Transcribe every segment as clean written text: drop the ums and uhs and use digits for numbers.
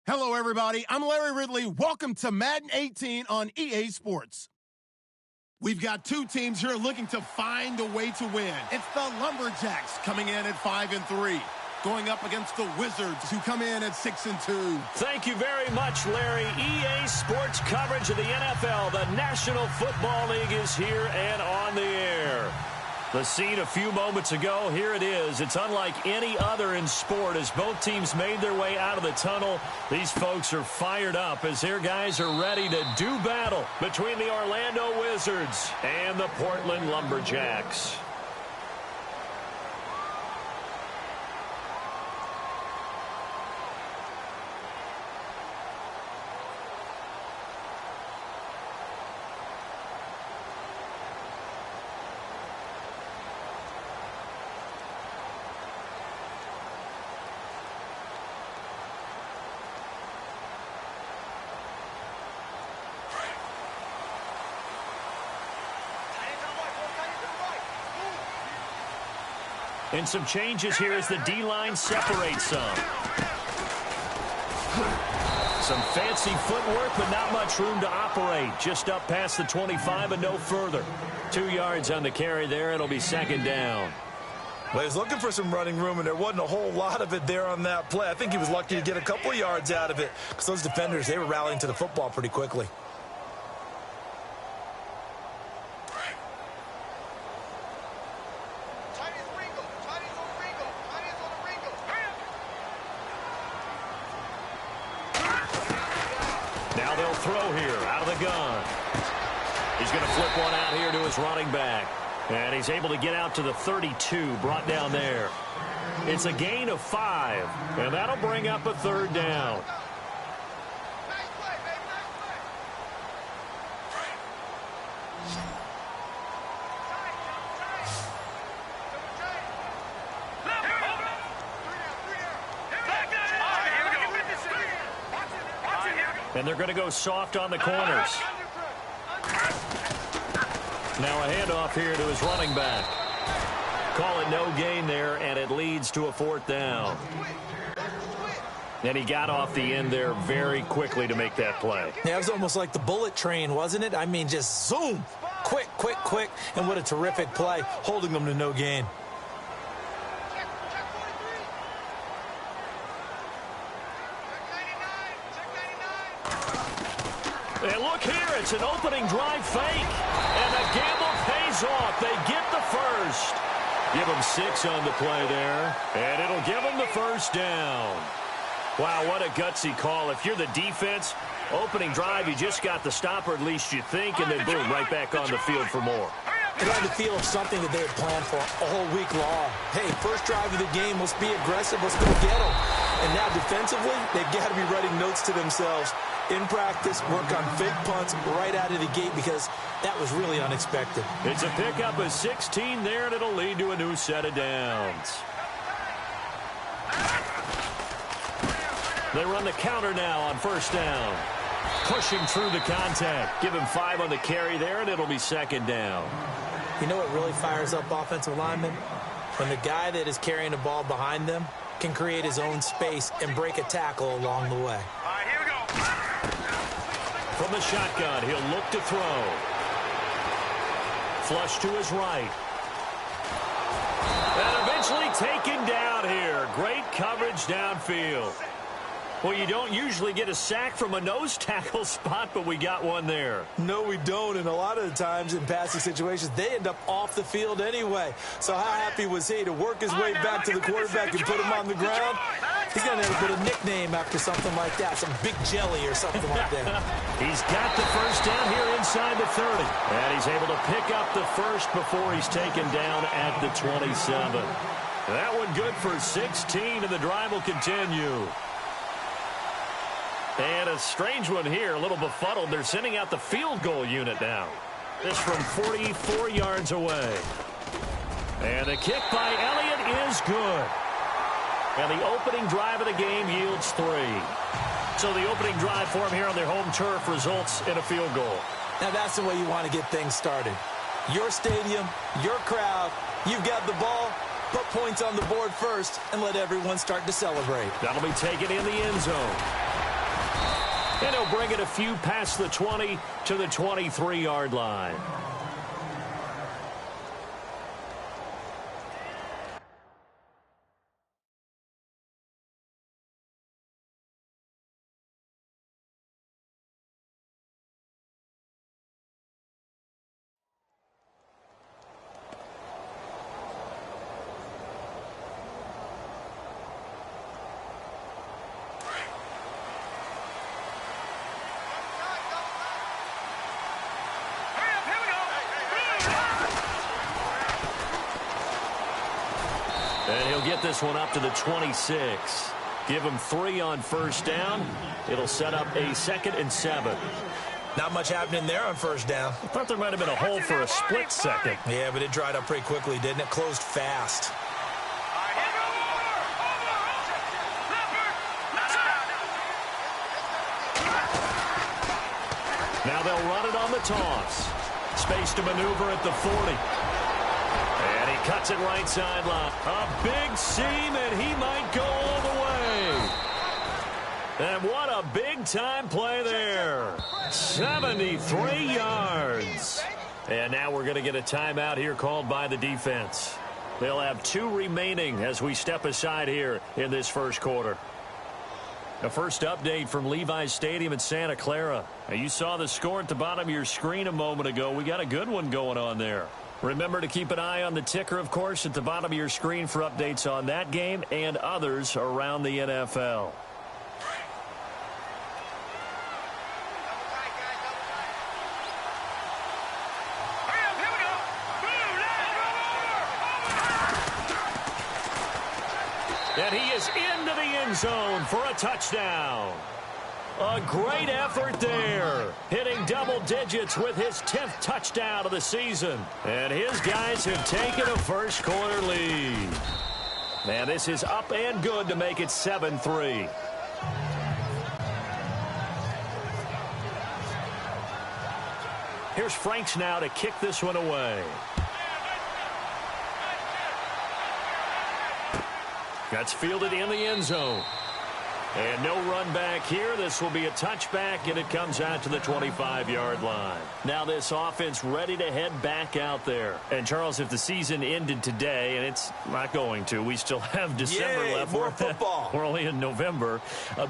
Hello, everybody. I'm Larry Ridley. Welcome to Madden 18 on EA Sports. We've got two teams here looking to find a way to win. It's the Lumberjacks coming in at 5-3, going up against the Wizards who come in at 6-2. Thank you very much, Larry. EA Sports coverage of the NFL. The National Football League is here and on the air. The scene a few moments ago, here it is. It's unlike any other in sport as both teams made their way out of the tunnel. These folks are fired up as their guys are ready to do battle between the Orlando Wizards and the Portland Lumberjacks. And some changes here as the D-line separates some. Some fancy footwork, but not much room to operate. Just up past the 25 and no further. 2 yards on the carry there. It'll be second down. Well, he was looking for some running room, and there wasn't a whole lot of it there on that play. I think he was lucky to get a couple of yards out of it because those defenders, they were rallying to the football pretty quickly. Now they'll throw here out of the gun. He's going to flip one out here to his running back. And he's able to get out to the 32, brought down there. It's a gain of 5, and that'll bring up a third down. And they're going to go soft on the corners. Now a handoff here to his running back. Call it no gain there, and it leads to a fourth down. And he got off the end there very quickly to make that play. Yeah, it was almost like the bullet train, wasn't it? I mean, just zoom. Quick, quick, quick. And what a terrific play, holding them to no gain. And look here, it's an opening drive fake. And the gamble pays off. They get the first. Give them 6 on the play there. And it'll give them the first down. Wow, what a gutsy call. If you're the defense, opening drive, you just got the stop, or at least you think, and then boom, right back on the field for more. It had the feel of something that they had planned for all week long. Hey, first drive of the game, let's be aggressive, let's go get them. And now defensively, they've got to be writing notes to themselves. In practice, work on fake punts right out of the gate because that was really unexpected. It's a pickup of 16 there, and it'll lead to a new set of downs. They run the counter now on first down. Pushing through the contact. Give him 5 on the carry there, and it'll be second down. You know what really fires up offensive linemen? When the guy that is carrying the ball behind them can create his own space and break a tackle along the way. All right, here we go. From the shotgun, he'll look to throw. Flush to his right. And eventually taken down here. Great coverage downfield. Well, you don't usually get a sack from a nose tackle spot, but we got one there. No, we don't, and a lot of the times in passing situations, they end up off the field anyway. So how happy was he to work his way back to the quarterback and put him on the ground? He's going to put a nickname after something like that, some Big Jelly or something like that. He's got the first down here inside the 30. And he's able to pick up the first before he's taken down at the 27. That one good for 16, and the drive will continue. And a strange one here, a little befuddled. They're sending out the field goal unit now. This from 44 yards away. And the kick by Elliott is good. And the opening drive of the game yields 3. So the opening drive for them here on their home turf results in a field goal. Now that's the way you want to get things started. Your stadium, your crowd, you've got the ball, put points on the board first, and let everyone start to celebrate. That'll be taken in the end zone. And he'll bring it a few past the 20 to the 23-yard line. And he'll get this one up to the 26. Give him 3 on first down. It'll set up a 2nd and 7. Not much happening there on first down. I thought there might have been a hole for a split second. Yeah, but it dried up pretty quickly, didn't it? Closed fast. Now they'll run it on the toss. Space to maneuver at the 40. And he cuts it right sideline. A big seam, and he might go all the way. And what a big-time play there. 73 yards. And now we're going to get a timeout here called by the defense. They'll have 2 remaining as we step aside here in this first quarter. The first update from Levi's Stadium in Santa Clara. Now, you saw the score at the bottom of your screen a moment ago. We got a good one going on there. Remember to keep an eye on the ticker, of course, at the bottom of your screen for updates on that game and others around the NFL. And he is into the end zone for a touchdown. A great effort there. Hitting double digits with his 10th touchdown of the season. And his guys have taken a first quarter lead. Man, this is up and good to make it 7-3. Here's Franks now to kick this one away. That's fielded in the end zone. And no run back here. This will be a touchback, and it comes out to the 25-yard line. Now this offense ready to head back out there. And, Charles, if the season ended today, and it's not going to, we still have December left. More football. We're only in November.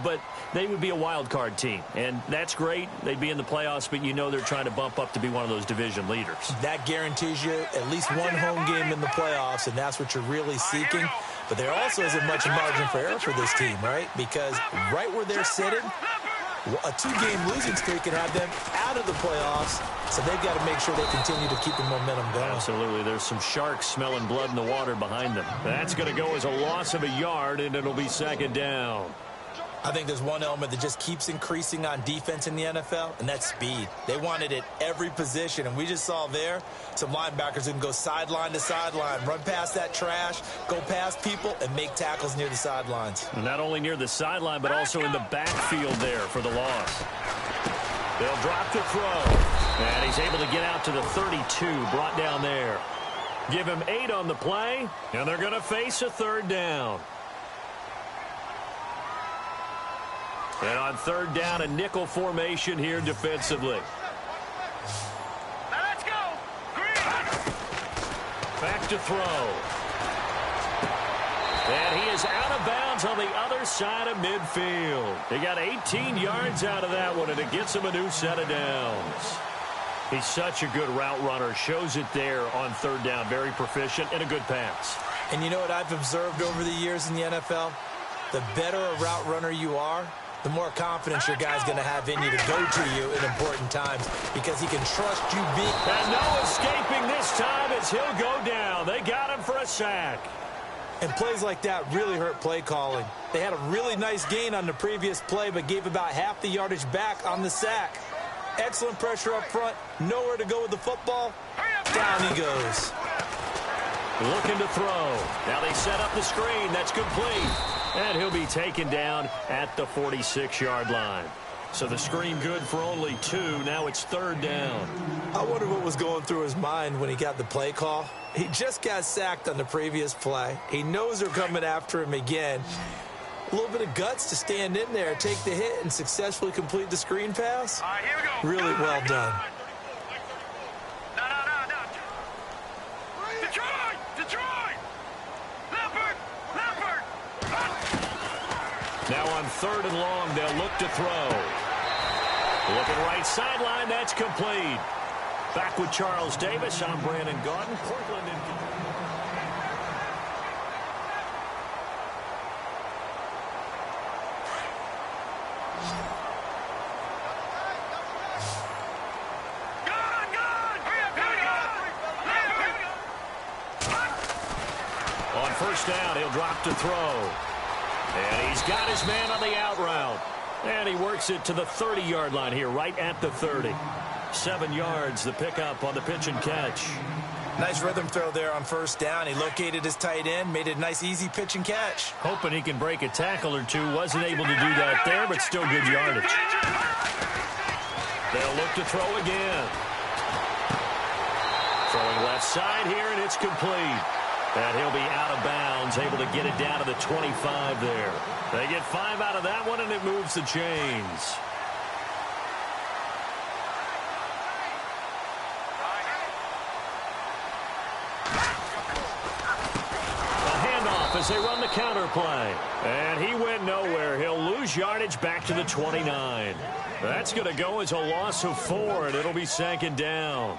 But they would be a wild card team. And that's great. They'd be in the playoffs, but you know they're trying to bump up to be one of those division leaders. That guarantees you at least one home game in the playoffs, and that's what you're really seeking. But there also isn't much margin for error for this team, right? Because right where they're sitting, a 2-game losing streak can have them out of the playoffs, so they've got to make sure they continue to keep the momentum going. Absolutely. There's some sharks smelling blood in the water behind them. That's going to go as a loss of a yard, and it'll be 2nd down. I think there's one element that just keeps increasing on defense in the NFL, and that's speed. They want it at every position, and we just saw there some linebackers who can go sideline to sideline, run past that trash, go past people, and make tackles near the sidelines. Not only near the sideline, but also in the backfield there for the loss. They'll drop the throw, and he's able to get out to the 32, brought down there. Give him 8 on the play, and they're going to face a 3rd down. And on 3rd down, a nickel formation here defensively. Now let's go. Back to throw. And he is out of bounds on the other side of midfield. He got 18 yards out of that one, and it gets him a new set of downs. He's such a good route runner. Shows it there on 3rd down. Very proficient and a good pass. And you know what I've observed over the years in the NFL? The better a route runner you are, the more confidence your guy's going to have in you to go to you in important times because he can trust you big. And no escaping this time as he'll go down. They got him for a sack. And plays like that really hurt play calling. They had a really nice gain on the previous play but gave about half the yardage back on the sack. Excellent pressure up front. Nowhere to go with the football. Down he goes. Looking to throw. Now they set up the screen. That's complete. And he'll be taken down at the 46-yard line. So the screen good for only 2. Now it's 3rd down. I wonder what was going through his mind when he got the play call. He just got sacked on the previous play. He knows they're coming after him again. A little bit of guts to stand in there, take the hit, and successfully complete the screen pass. All right, here we go. Really well done. No. Detroit! Leopard! Now on 3rd and long, they'll look to throw. Looking right sideline, that's complete. Back with Charles Davis, I'm Brandon Gaudin. Portland in on 1st down, he'll drop to throw. And he's got his man on the out route. And he works it to the 30-yard line here, right at the 30. 7 yards, the pickup on the pitch and catch. Nice rhythm throw there on 1st down. He located his tight end, made it a nice, easy pitch and catch. Hoping he can break a tackle or two. Wasn't able to do that there, but still good yardage. They'll look to throw again. Throwing left side here, and it's complete. And he'll be out of bounds, able to get it down to the 25 there. They get 5 out of that one, and it moves the chains. A handoff as they run the counter play. And he went nowhere. He'll lose yardage back to the 29. That's going to go as a loss of 4, and it'll be 2nd down.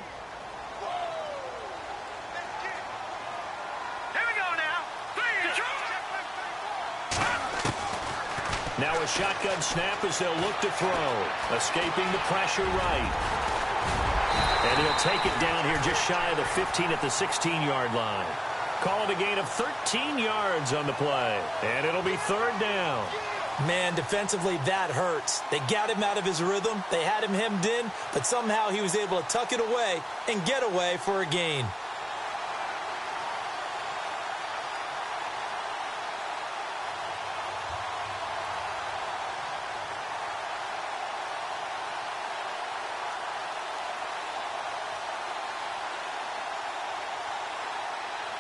Now a shotgun snap as they'll look to throw. Escaping the pressure right. And he'll take it down here just shy of the 15 at the 16-yard line. Call it a gain of 13 yards on the play. And it'll be 3rd down. Man, defensively, that hurts. They got him out of his rhythm. They had him hemmed in, but somehow he was able to tuck it away and get away for a gain.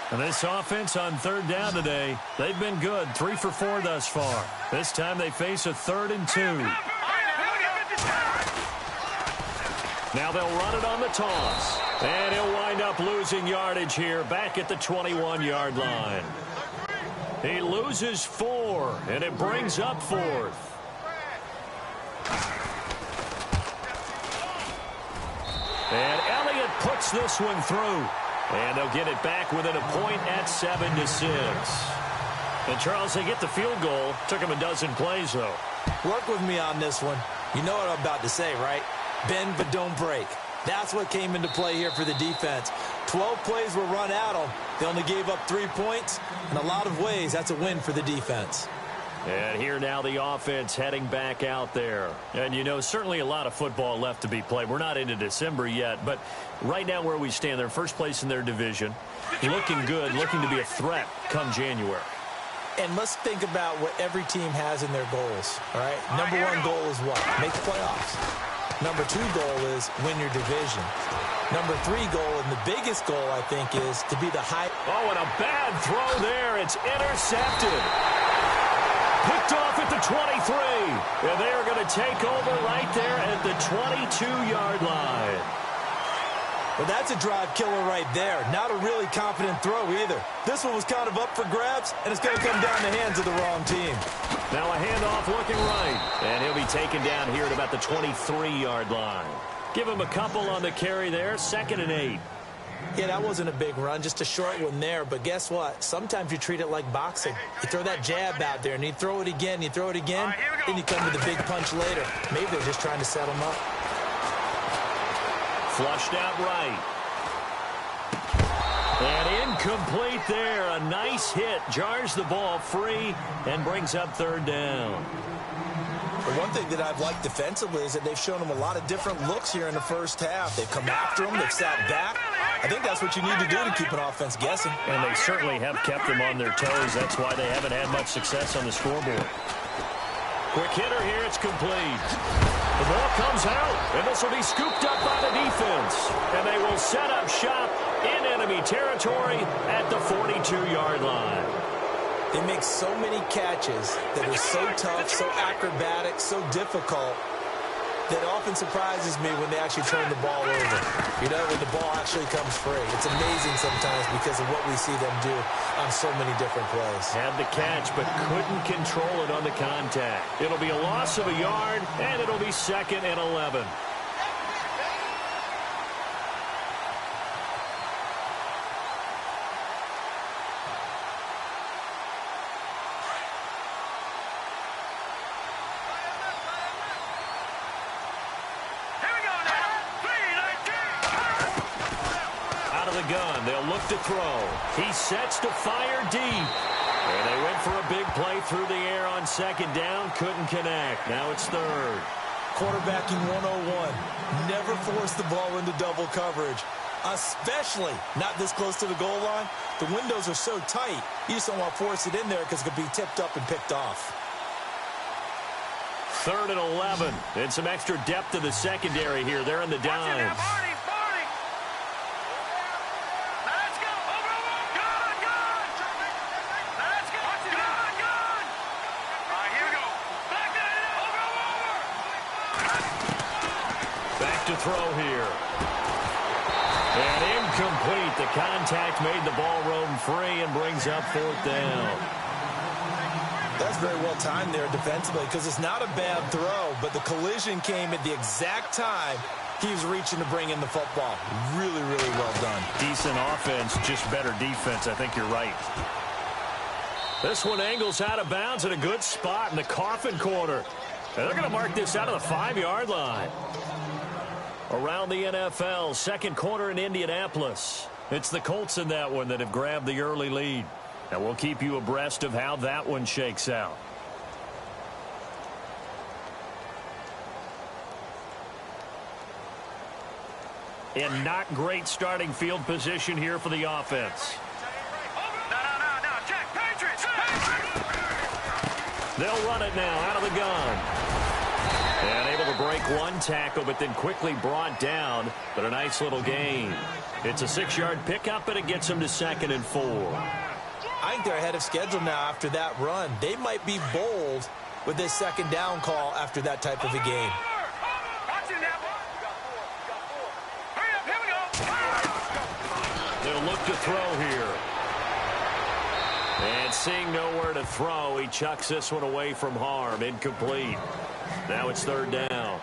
And this offense on 3rd down today, they've been good. 3 for 4 thus far. This time they face a 3rd and 2. Now they'll run it on the toss. And he'll wind up losing yardage here back at the 21-yard line. He loses 4, and it brings up 4th. And Elliott puts this one through. And they'll get it back within a point at 7-6. And, Charles, they get the field goal. Took them a dozen plays, though. Work with me on this one. You know what I'm about to say, right? Bend but don't break. That's what came into play here for the defense. 12 plays were run at them. They only gave up 3 points. In a lot of ways, that's a win for the defense. And here now the offense heading back out there. And, you know, certainly a lot of football left to be played. We're not into December yet, but right now where we stand, they're first place in their division. Looking good, looking to be a threat come January. And let's think about what every team has in their goals, all right? Number 1 goal is what? Make the playoffs. Number 2 goal is win your division. Number 3 goal, and the biggest goal, I think, is to be the high. Oh, and a bad throw there. It's intercepted. Picked off at the 23. And they are going to take over right there at the 22-yard line. Well, that's a drive killer right there. Not a really confident throw either. This one was kind of up for grabs, and it's going to come down the hands of the wrong team. Now a handoff looking right. And he'll be taken down here at about the 23-yard line. Give him a couple on the carry there. 2nd and 8. Yeah, that wasn't a big run, just a short one there. But guess what? Sometimes you treat it like boxing. You throw that jab out there, and you throw it again, then you come to the big punch later. Maybe they're just trying to set him up. Flushed out right. And incomplete there. A nice hit. Jars the ball free and brings up 3rd down. But one thing that I've liked defensively is that they've shown him a lot of different looks here in the first half. They've come after him. They've sat back. I think that's what you need to do to keep an offense guessing. And they certainly have kept them on their toes. That's why they haven't had much success on the scoreboard. Quick hitter here. It's complete. The ball comes out, and this will be scooped up by the defense. And they will set up shop in enemy territory at the 42-yard line. They make so many catches that are so tough, so acrobatic, so difficult, that often surprises me when they actually turn the ball over. You know, when the ball actually comes free. It's amazing sometimes because of what we see them do on so many different plays. Had the catch, but couldn't control it on the contact. It'll be a loss of a yard, and it'll be 2nd and 11. Gun. They'll look to throw. He sets to fire deep. And they went for a big play through the air on 2nd down. Couldn't connect. Now it's 3rd. Quarterbacking 101. Never force the ball into double coverage, especially not this close to the goal line. The windows are so tight, you just don't want to force it in there because it could be tipped up and picked off. 3rd and 11. And some extra depth to the secondary here. They're in the dimes. To throw here. And incomplete. The contact made the ball roam free and brings up 4th down. That's very well timed there defensively because it's not a bad throw, but the collision came at the exact time he was reaching to bring in the football. Really, really well done. Decent offense, just better defense. I think you're right. This one angles out of bounds at a good spot in the coffin corner. And they're going to mark this out of the 5-yard line. Around the NFL, 2nd quarter in Indianapolis. It's the Colts in that one that have grabbed the early lead. And we'll keep you abreast of how that one shakes out. In not great starting field position here for the offense. No, Jack, Patriots! They'll run it now out of the gun. And able to break one tackle, but then quickly brought down. But a nice little gain. It's a 6-yard pickup, and it gets them to 2nd and 4. I think they're ahead of schedule now after that run. They might be bold with this 2nd down call after that type of a game. They'll look to throw here. And seeing nowhere to throw, he chucks this one away from harm. Incomplete. Now it's 3rd down.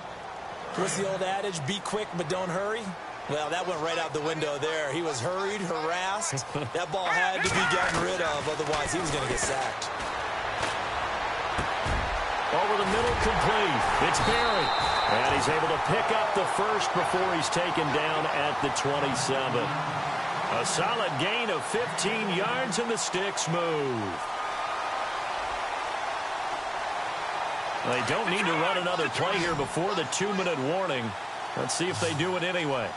What's the old adage? Be quick, but don't hurry. Well, that went right out the window there. He was hurried, harassed. That ball had to be gotten rid of, otherwise he was going to get sacked. Over the middle, complete. It's Barry. And he's able to pick up the first before he's taken down at the 27. A solid gain of 15 yards, and the sticks move. They don't need to run another play here before the 2-minute warning. Let's see if they do it anyway.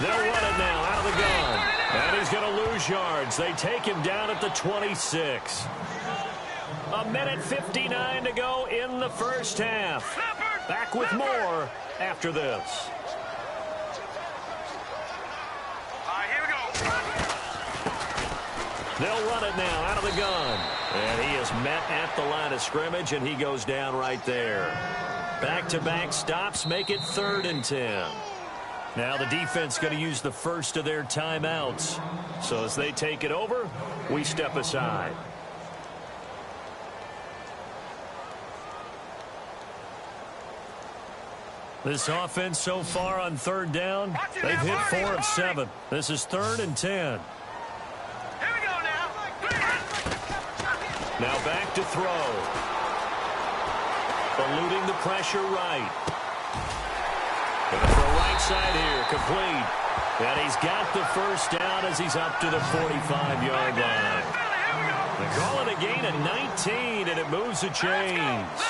They'll run it now out of the gun. And he's going to lose yards. They take him down at the 26. A minute 59 to go in the first half. Back with more after this. They'll run it now out of the gun. And he is met at the line of scrimmage, and he goes down right there. Back-to-back stops make it 3rd and 10. Now the defense going to use the first of their timeouts. So as they take it over, we step aside. This offense so far on 3rd down, they've hit 4 of 7. This is 3rd and 10. Now back to throw. Eluding the pressure right. Going to throw right side here. Complete. And he's got the first down as he's up to the 45-yard line. They call it a gain of 19, and it moves the chains.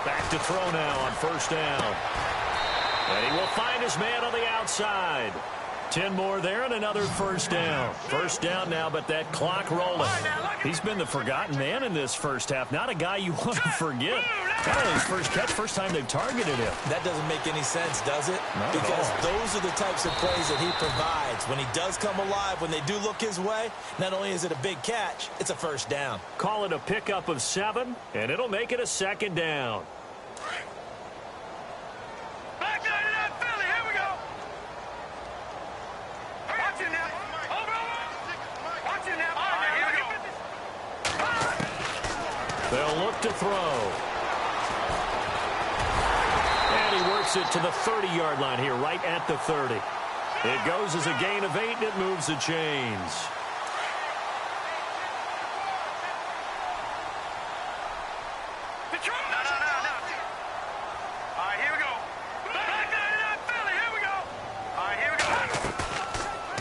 Back to throw now on 1st down. And he will find his man on the outside. 10 more there and another 1st down. 1st down now, but that clock rolling. He's been the forgotten man in this first half. Not a guy you want to forget. Not only his first catch, first time they've targeted him. That doesn't make any sense, does it? Not because at all. those are the types of plays that he provides. When he does come alive, when they do look his way, not only is it a big catch, it's a first down. Call it a pickup of 7, and it'll make it a second down. Back 99 Philly, here we go. Watch it now. Watch it now. All right, here we go. They'll look to throw. And he works it to the 30-yard line here, right at the 30. It goes as a gain of 8, and it moves the chains. No. All right, here we go. Back 99 Philly, here we go. All right, here we go.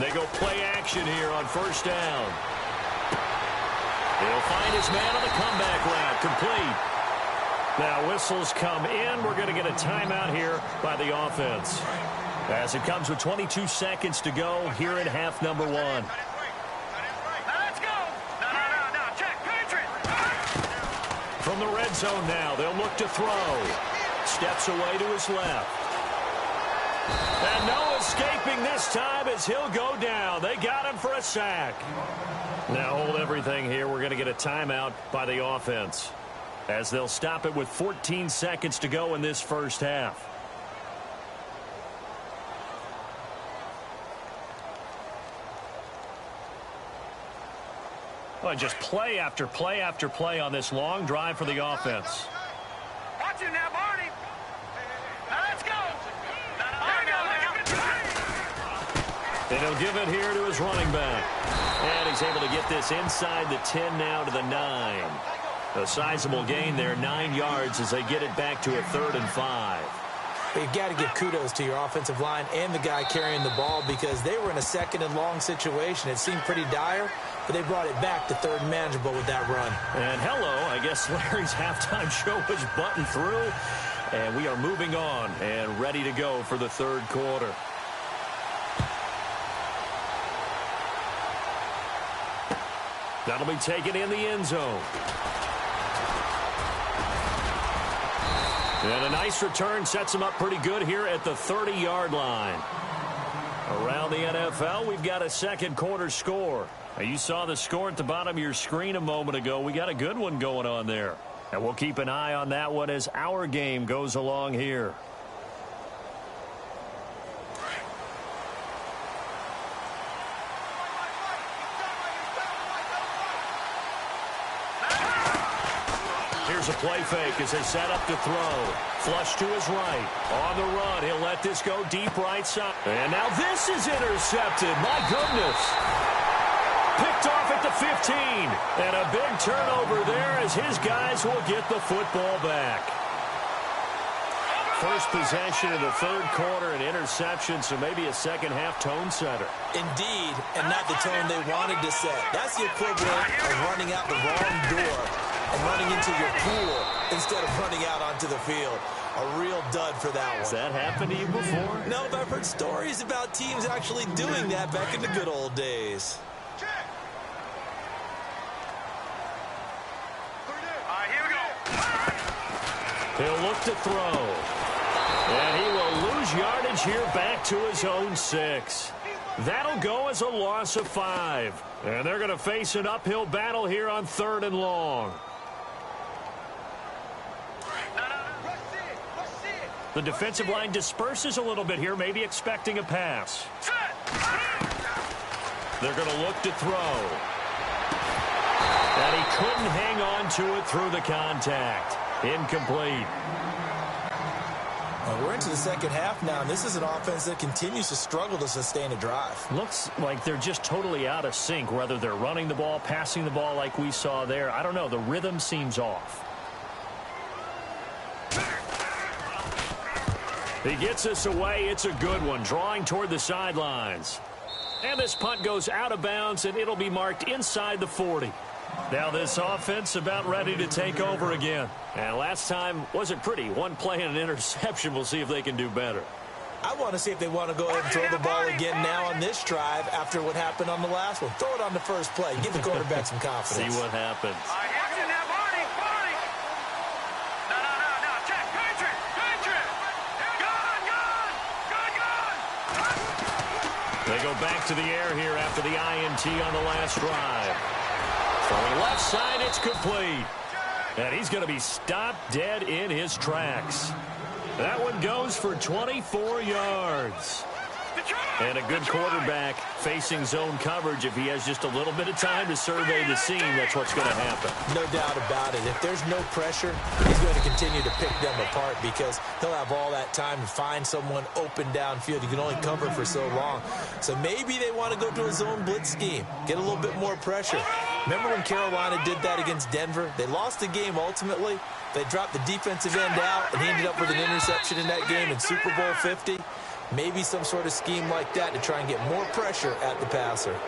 They go play action here on first down. He'll find his man on the comeback route, complete. Now whistles come in. We're going to get a timeout here by the offense. As it comes with 22 seconds to go here in half number 1. Now let's go. No. Check, Patriots. From the red zone now, they'll look to throw. Steps away to his left. And no escaping this time as he'll go down. They got him for a sack. Now hold everything here. We're going to get a timeout by the offense, as they'll stop it with 14 seconds to go in this first half. Well, just play after play after play on this long drive for the offense. Watch it now, Barney. Now let's go. And he'll give it here to his running back. And he's able to get this inside the 10 now to the 9. A sizable gain there, 9 yards as they get it back to a 3rd and 5. You've got to give kudos to your offensive line and the guy carrying the ball, because they were in a 2nd and long situation. It seemed pretty dire, but they brought it back to 3rd and manageable with that run. And hello, I guess Larry's halftime show was buttoned through, and we are moving on and ready to go for the 3rd quarter. That'll be taken in the end zone. And a nice return sets him up pretty good here at the 30-yard line. Around the NFL, we've got a 2nd quarter score. Now, you saw the score at the bottom of your screen a moment ago. We got a good one going on there. And we'll keep an eye on that one as our game goes along here. Here's a play fake as they set up to throw. Flush to his right. On the run, he'll let this go deep right side. And now this is intercepted. My goodness. Picked off at the 15. And a big turnover there as his guys will get the football back. First possession of the 3rd quarter, an interception, so maybe a second-half tone setter. Indeed, and not the tone they wanted to set. That's the equivalent of running out the wrong door and running into your pool instead of running out onto the field. A real dud for that one. Has that happened to you before? No, but I've heard stories about teams actually doing that back in the good old days. All right, here we go. He'll look to throw. And he will lose yardage here back to his own 6. That'll go as a loss of 5. And they're going to face an uphill battle here on 3rd and long. The defensive line disperses a little bit here, maybe expecting a pass. They're going to look to throw. And he couldn't hang on to it through the contact. Incomplete. We're into the 2nd half now, and this is an offense that continues to struggle to sustain a drive. Looks like they're just totally out of sync, whether they're running the ball, passing the ball like we saw there. I don't know. The rhythm seems off. He gets us away. It's a good one, drawing toward the sidelines. And this punt goes out of bounds, and it'll be marked inside the 40. Now this offense about ready to take over again. And last time wasn't pretty. One play and an interception. We'll see if they can do better. I want to see if they want to go ahead and throw the ball again now on this drive after what happened on the last one. Throw it on the first play. Give the quarterback some confidence. See what happens. All right, watch it now, Barney. They go back to the air here after the INT on the last drive. Throwing left side, it's complete. And he's going to be stopped dead in his tracks. That one goes for 24 yards. And a good quarterback facing zone coverage. If he has just a little bit of time to survey the scene, that's what's going to happen. No doubt about it. If there's no pressure, he's going to continue to pick them apart because he'll have all that time to find someone open downfield. You can only cover for so long. So maybe they want to go to a zone blitz scheme, get a little bit more pressure. Remember when Carolina did that against Denver? They lost the game ultimately. They dropped the defensive end out, and he ended up with an interception in that game in Super Bowl 50. Maybe some sort of scheme like that to try and get more pressure at the passer.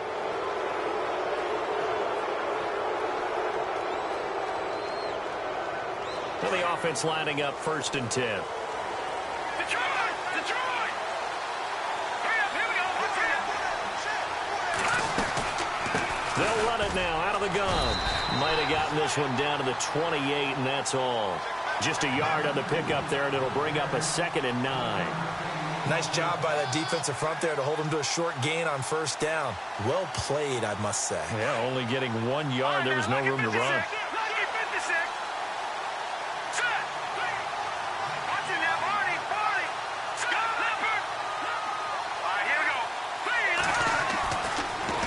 Well, the offense lining up 1st and 10. Detroit! Hurry up, here we go. They'll run it now out of the gun. Might have gotten this one down to the 28, and that's all. Just a yard on the pickup there, and it'll bring up a 2nd and 9. Nice job by that defensive front there to hold him to a short gain on 1st down. Well played, I must say. Yeah, only getting 1 yard. There was no room to run.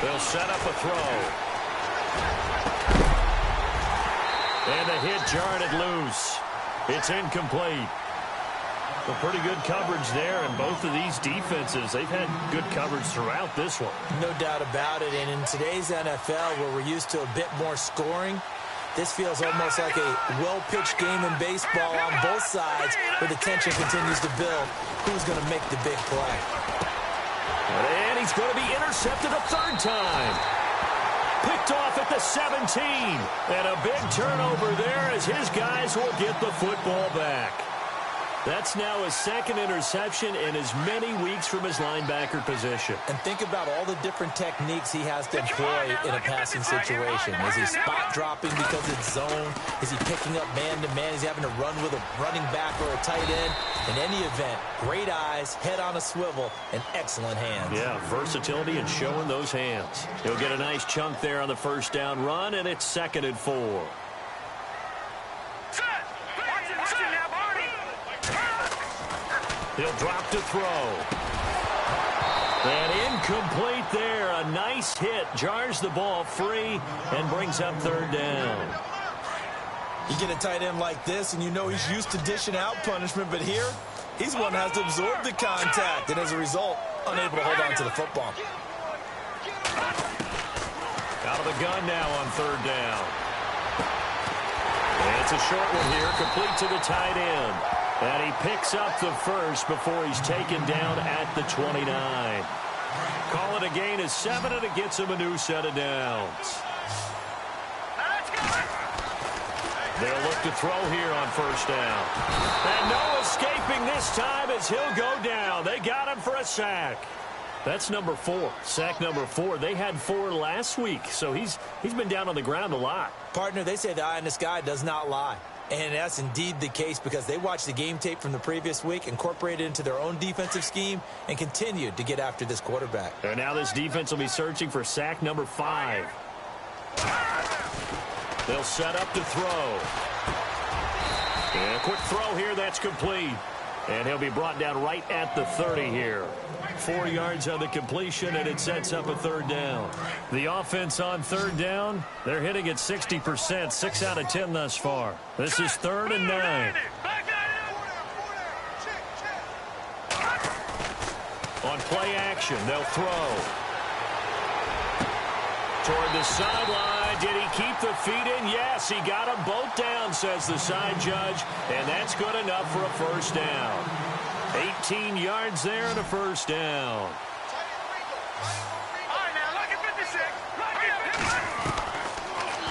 They'll set up a throw. And the hit jarred it loose. It's incomplete. A pretty good coverage there, and both of these defenses, they've had good coverage throughout this one. No doubt about it, and in today's NFL, where we're used to a bit more scoring, this feels almost like a well-pitched game in baseball on both sides, where the tension continues to build. Who's going to make the big play? And he's going to be intercepted a 3rd time. Picked off at the 17. And a big turnover there as his guys will get the football back. That's now his 2nd interception in as many weeks from his linebacker position. And think about all the different techniques he has to employ in a passing situation. Is he spot dropping because it's zone? Is he picking up man-to-man? Is he having to run with a running back or a tight end? In any event, great eyes, head on a swivel, and excellent hands. Yeah, versatility and showing those hands. He'll get a nice chunk there on the 1st down run, and it's 2nd and 4. He'll drop to throw. And incomplete there. A nice hit. Jars the ball free and brings up 3rd down. You get a tight end like this, and you know he's used to dishing out punishment, but here, he's one that has to absorb the contact, and as a result, unable to hold on to the football. Out of the gun now on 3rd down. And it's a short one here, complete to the tight end. And he picks up the 1st before he's taken down at the 29. Call it a gain of 7, and it gets him a new set of downs. They'll look to throw here on 1st down. And no escaping this time as he'll go down. They got him for a sack. That's number 4. Sack number 4. They had 4 last week, so he's been down on the ground a lot. Partner, they say the eye in the sky does not lie. And that's indeed the case because they watched the game tape from the previous week, incorporated it into their own defensive scheme, and continued to get after this quarterback. And now this defense will be searching for sack number 5. They'll set up to throw. And a quick throw here, that's complete. And he'll be brought down right at the 30 here. 4 yards on the completion, and it sets up a 3rd down. The offense on 3rd down, they're hitting at 60%, 6 out of 10 thus far. This is 3rd and 9. On play action, they'll throw. Toward the sideline. Did he keep the feet in? Yes, he got them both down, says the side judge, and that's good enough for a 1st down. 18 yards there and a 1st down.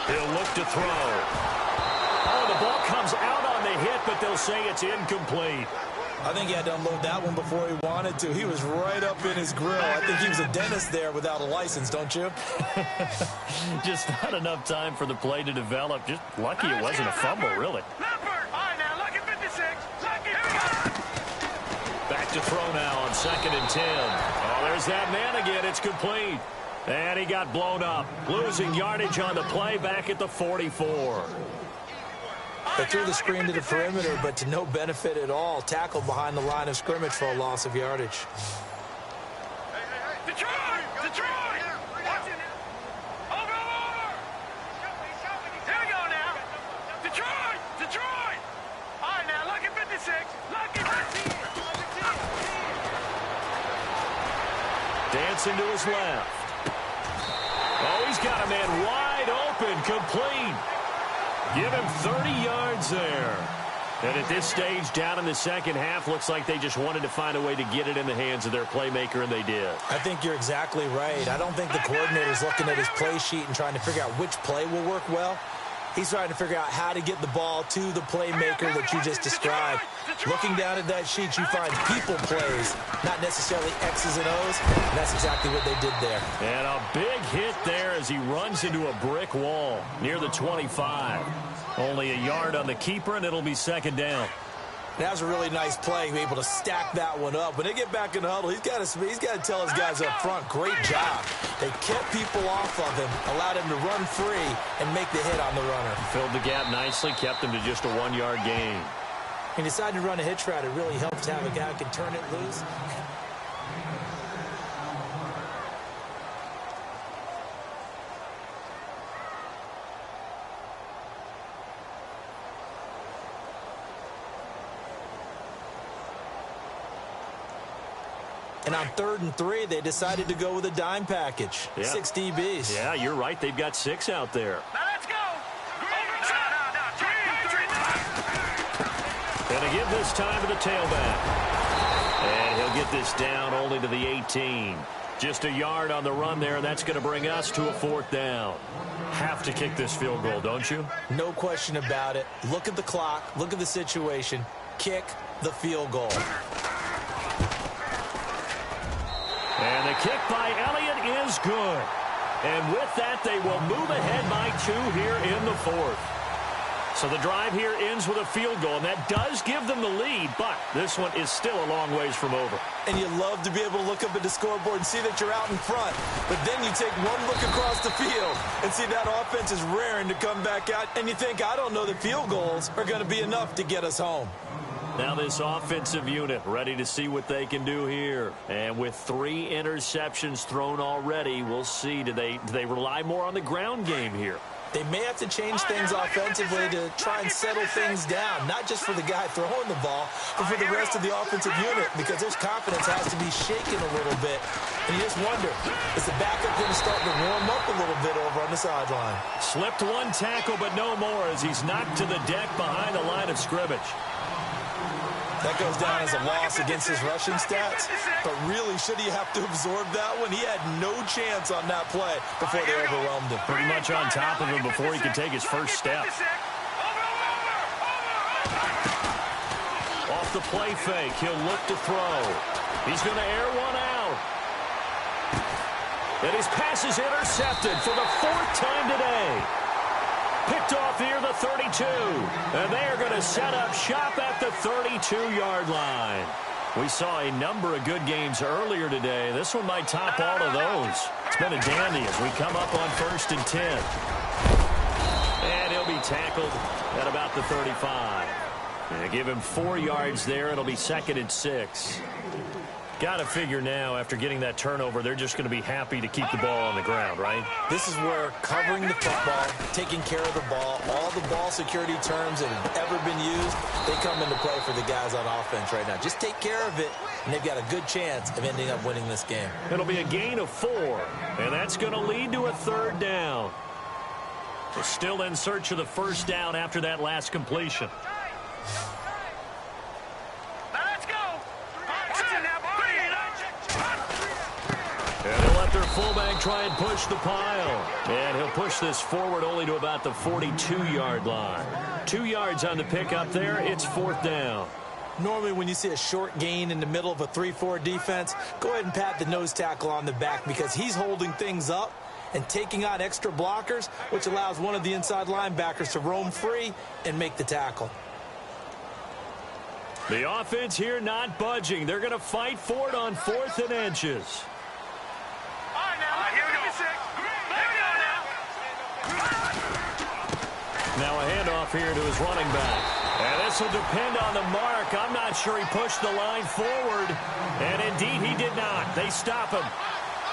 He'll look to throw. Oh, the ball comes out on the hit, but they'll say it's incomplete. I think he had to unload that one before he wanted to. He was right up in his grill. I think he was a dentist there without a license, don't you? Just not enough time for the play to develop. Just lucky it wasn't a fumble, really. Back to throw now on 2nd and 10. Oh, there's that man again. It's complete. And he got blown up. Losing yardage on the play back at the 44. They threw the screen to the perimeter, but to no benefit at all. Tackled behind the line of scrimmage for a loss of yardage. Detroit! Detroit! Watch it. Over! Here we go now. Detroit! Detroit! All right, now, look at 56. Look at 15. Dancing to his left. Oh, he's got a man wide open, complete. Give him 30 yards there. And at this stage, down in the second half, looks like they just wanted to find a way to get it in the hands of their playmaker, and they did. I think you're exactly right. I don't think the coordinator's looking at his play sheet and trying to figure out which play will work well. He's trying to figure out how to get the ball to the playmaker that you just described. Looking down at that sheet, you find people plays, not necessarily X's and O's. And that's exactly what they did there. And a big hit there as he runs into a brick wall near the 25. Only a yard on the keeper, and it'll be 2nd down. That was a really nice play, able to stack that one up. When they get back in the huddle, he's got to tell his guys up front, great job. They kept people off of him, allowed him to run free, and make the hit on the runner. Filled the gap nicely, kept him to just a 1-yard gain. He decided to run a hitch route. It really helps to have a guy who can turn it loose. And on 3rd and 3, they decided to go with a dime package. Yeah. 6 DBs. Yeah, you're right. They've got 6 out there. Now let's go. Going to give this time to the tailback. And he'll get this down only to the 18. Just a yard on the run there, and that's going to bring us to a 4th down. Have to kick this field goal, don't you? No question about it. Look at the clock. Look at the situation. Kick the field goal. And the kick by Elliott is good. And with that, they will move ahead by 2 here in the 4th. So the drive here ends with a field goal, and that does give them the lead, but this one is still a long ways from over. And you love to be able to look up at the scoreboard and see that you're out in front, but then you take one look across the field and see that offense is raring to come back out, and you think, I don't know that field goals are going to be enough to get us home. Now this offensive unit ready to see what they can do here. And with 3 interceptions thrown already, we'll see. Do they rely more on the ground game here? They may have to change things offensively to try and settle things down, not just for the guy throwing the ball, but for the rest of the offensive unit, because their confidence has to be shaken a little bit. And you just wonder, is the backup going to start to warm up a little bit over on the sideline? Slipped 1 tackle, but no more as he's knocked to the deck behind the line of scrimmage. That goes down as a loss against his rushing stats, but really, should he have to absorb that one? He had no chance on that play before they overwhelmed him. Pretty much on top of him before he could take his first step. Off the play fake, he'll look to throw. He's going to air one out. And his pass is intercepted for the 4th time today. Picked off near the 32. And they are going to set up shop at the 32-yard line. We saw a number of good games earlier today. This one might top all of those. It's been a dandy as we come up on 1st and 10. And he'll be tackled at about the 35. And give him 4 yards there. It'll be 2nd and 6. Got to figure now, after getting that turnover, they're just going to be happy to keep the ball on the ground, right? This is where covering the football, taking care of the ball, all the ball security terms that have ever been used, they come into play for the guys on offense right now. Just take care of it, and they've got a good chance of ending up winning this game. It'll be a gain of 4, and that's going to lead to a 3rd down. We're still in search of the 1st down after that last completion. And they'll let their fullback try and push the pile. And he'll push this forward only to about the 42-yard line. 2 yards on the pickup there. It's 4th down. Normally when you see a short gain in the middle of a 3-4 defense, go ahead and pat the nose tackle on the back because he's holding things up and taking on extra blockers, which allows one of the inside linebackers to roam free and make the tackle. The offense here not budging. They're going to fight for it on 4th and inches. All right, now, here we go. Now a handoff here to his running back. And this will depend on the mark. I'm not sure he pushed the line forward. And indeed he did not. They stop him.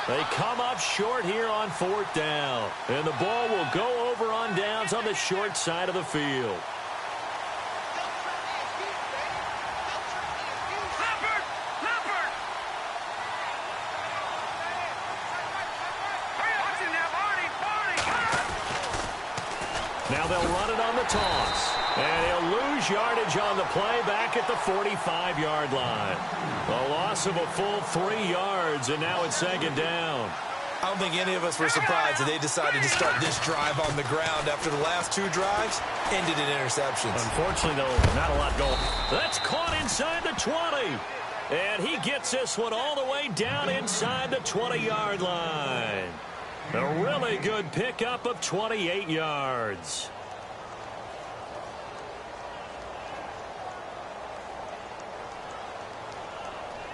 They come up short here on 4th down. And the ball will go over on downs on the short side of the field. Now they'll run it on the toss. And he'll lose yardage on the play back at the 45-yard line. A loss of a full 3 yards, and now it's 2nd down. I don't think any of us were surprised that they decided to start this drive on the ground after the last 2 drives ended in interceptions. Unfortunately, though, not a lot going. That's caught inside the 20. And he gets this one all the way down inside the 20-yard line. A really good pickup of 28 yards.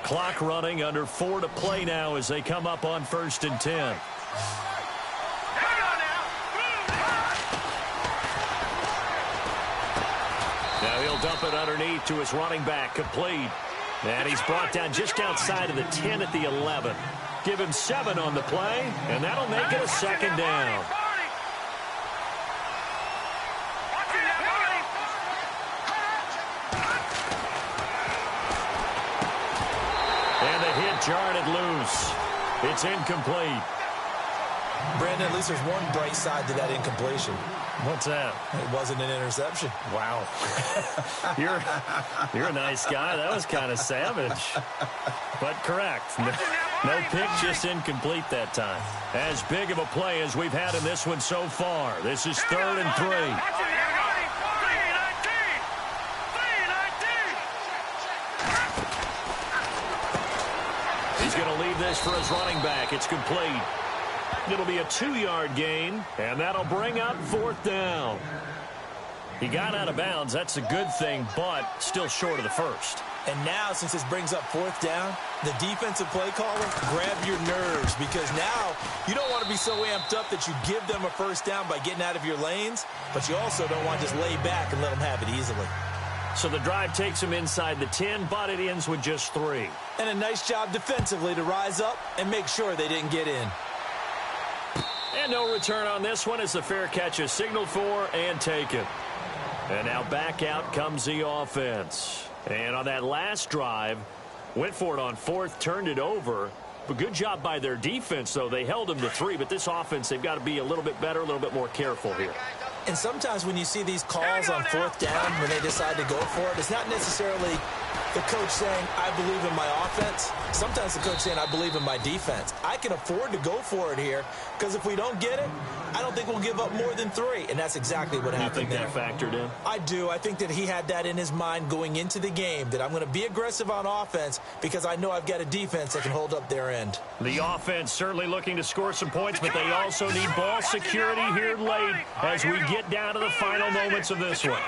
Clock running, under 4 to play now as they come up on 1st and 10. Now he'll dump it underneath to his running back, complete. And he's brought down just outside of the 10 at the 11. Give him 7 on the play, and that'll make it a 2nd down. And the hit jarred it loose. It's incomplete. Brandon, at least there's one bright side to that incompletion. What's that? It wasn't an interception. Wow. You're a nice guy. That was kind of savage. But correct. No pick, just incomplete that time. As big of a play as we've had in this one so far. This is 3rd and 3. He's going to leave this for his running back. It's complete. It'll be a 2-yard gain, and that'll bring up 4th down. He got out of bounds. That's a good thing, but still short of the first. And now, since this brings up 4th down, the defensive play caller, grab your nerves, because now you don't want to be so amped up that you give them a 1st down by getting out of your lanes, but you also don't want to just lay back and let them have it easily. So the drive takes him inside the 10, but it ends with just 3. And a nice job defensively to rise up and make sure they didn't get in. And no return on this one as the fair catch is signaled for and taken. And now back out comes the offense. And on that last drive, went for it on 4th, turned it over. But good job by their defense, though. They held them to 3, but this offense, they've got to be a little bit better, a little bit more careful here. And sometimes when you see these calls on 4th down, when they decide to go for it, it's not necessarily the coach saying, I believe in my offense. Sometimes the coach saying, I believe in my defense. I can afford to go for it here, because if we don't get it, I don't think we'll give up more than 3. And that's exactly what happened there. You think that factored in? I do. I think that he had that in his mind going into the game, that I'm going to be aggressive on offense because I know I've got a defense that can hold up their end. The offense certainly looking to score some points, but they also need ball security here late as we get down to the final moments of this one.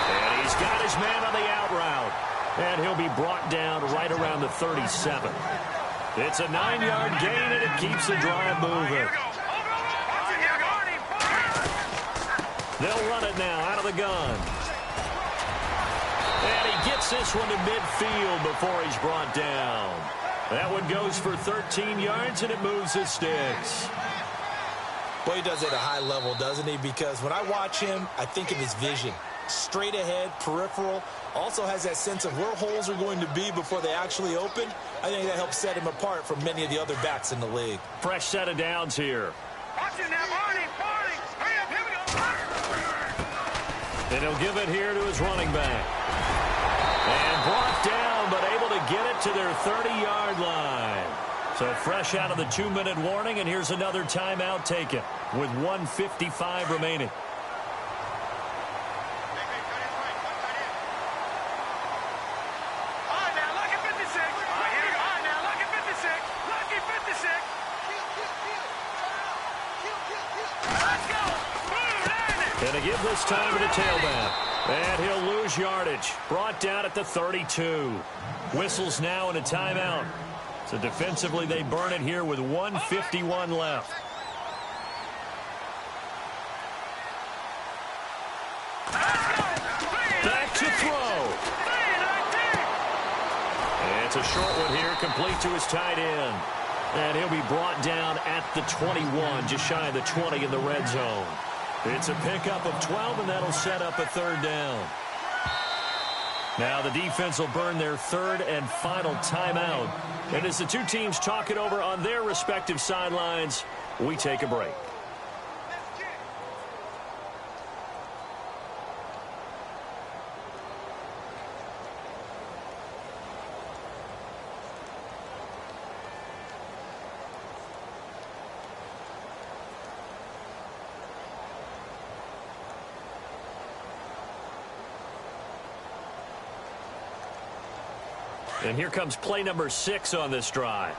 And he's got his man on the out route. And he'll be brought down right around the 37. It's a 9-yard gain, and it keeps the drive moving. They'll run it now out of the gun. And he gets this one to midfield before he's brought down. That one goes for 13 yards, and it moves his sticks. Well, he does it at a high level, doesn't he? Because when I watch him, I think of his vision. Straight ahead, peripheral. Also has that sense of where holes are going to be before they actually open. I think that helps set him apart from many of the other backs in the league. Fresh set of downs here. And he'll give it here to his running back. And brought down, but able to get it to their 30-yard line. So fresh out of the 2-minute warning, and here's another timeout taken with 1:55 remaining. And to give this time to the tailback. And he'll lose yardage. Brought down at the 32. Whistles now in a timeout. So defensively, they burn it here with 1:51 left. Back to throw. And it's a short one here, complete to his tight end. And he'll be brought down at the 21, just shy of the 20 in the red zone. It's a pickup of 12, and that'll set up a third down. Now the defense will burn their third and final timeout. And as the two teams talk it over on their respective sidelines, we take a break. And here comes play number 6 on this drive.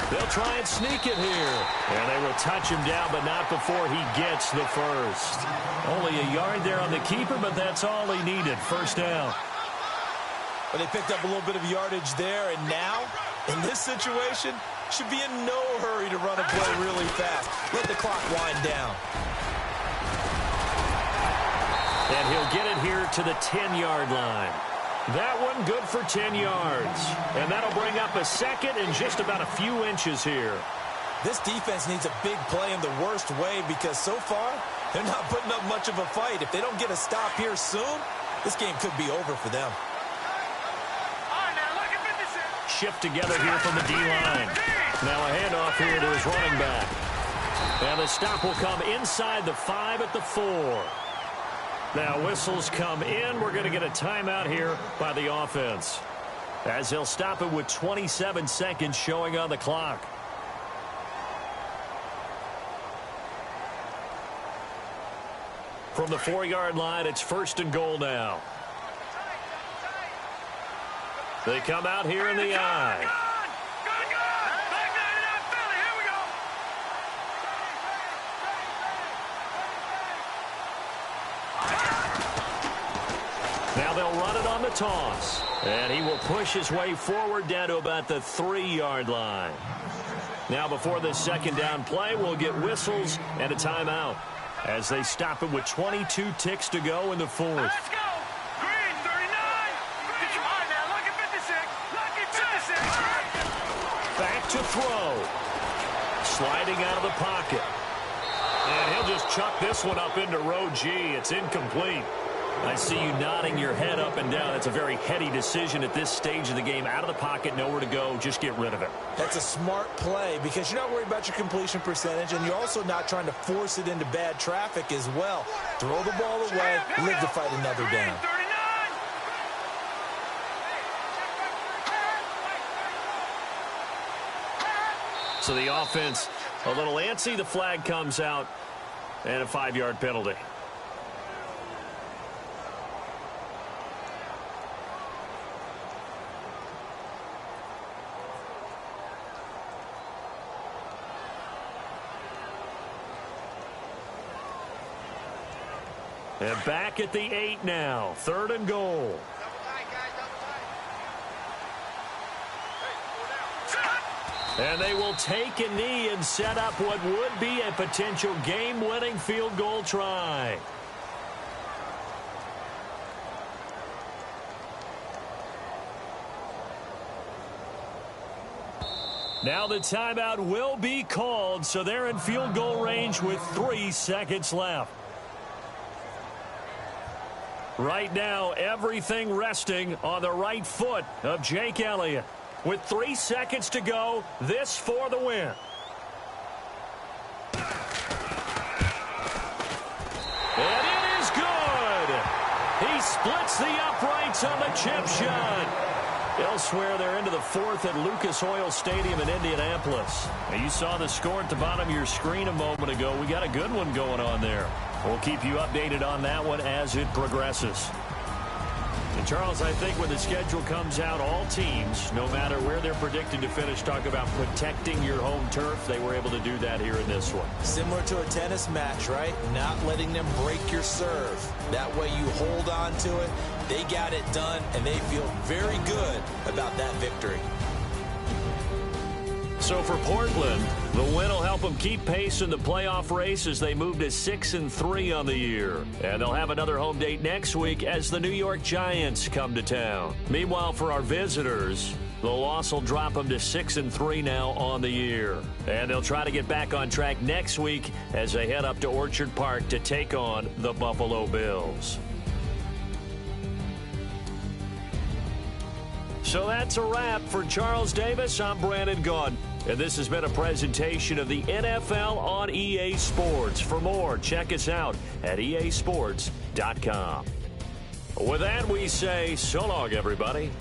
They'll try and sneak it here. And they will touch him down, but not before he gets the first. Only a yard there on the keeper, but that's all he needed. First down. But they picked up a little bit of yardage there, and now, in this situation, should be in no hurry to run a play really fast. Let the clock wind down. And he'll get it here to the 10-yard line. That one good for 10 yards. And that'll bring up a second and just about a few inches here. This defense needs a big play in the worst way because so far, they're not putting up much of a fight. If they don't get a stop here soon, this game could be over for them. Shift together here from the D-line. Now a handoff here to his running back. And the stop will come inside the 5 at the 4. Now whistles come in. We're going to get a timeout here by the offense, as he'll stop it with 27 seconds showing on the clock. From the 4-yard line, it's first and goal now. They come out here in the I. Now they'll run it on the toss. And he will push his way forward down to about the 3-yard line. Now before this second down play, we'll get whistles and a timeout as they stop it with 22 ticks to go in the 4th. Let's go. Green, 39. Come on now, look at 56. Look at 56. Back to throw. Sliding out of the pocket. And he'll just chuck this one up into row G. It's incomplete. I see you nodding your head up and down. It's a very heady decision at this stage of the game. Out of the pocket, nowhere to go. Just get rid of it. That's a smart play because you're not worried about your completion percentage, and you're also not trying to force it into bad traffic as well. Throw the ball away, live to fight another down. So the offense a little antsy. The flag comes out, and a 5-yard penalty. And back at the 8 now. 3rd and goal. And they will take a knee and set up what would be a potential game-winning field goal try. Now the timeout will be called, so they're in field goal range with 3 seconds left. Right now, everything resting on the right foot of Jake Elliott. With 3 seconds to go, this for the win. And it is good. He splits the uprights on the chip shot. Elsewhere, they're into the 4th at Lucas Oil Stadium in Indianapolis. Now, you saw the score at the bottom of your screen a moment ago. We got a good one going on there. We'll keep you updated on that one as it progresses. And Charles, I think when the schedule comes out, all teams, no matter where they're predicted to finish, talk about protecting your home turf. They were able to do that here in this one. Similar to a tennis match, right? Not letting them break your serve. That way you hold on to it. They got it done, and they feel very good about that victory. So for Portland, the win will help them keep pace in the playoff race as they move to 6-3 on the year. And they'll have another home date next week as the New York Giants come to town. Meanwhile, for our visitors, the loss will drop them to 6-3 now on the year. And they'll try to get back on track next week as they head up to Orchard Park to take on the Buffalo Bills. So that's a wrap. For Charles Davis, I'm Brandon Gaudin. And this has been a presentation of the NFL on EA Sports. For more, check us out at easports.com. With that, we say so long, everybody.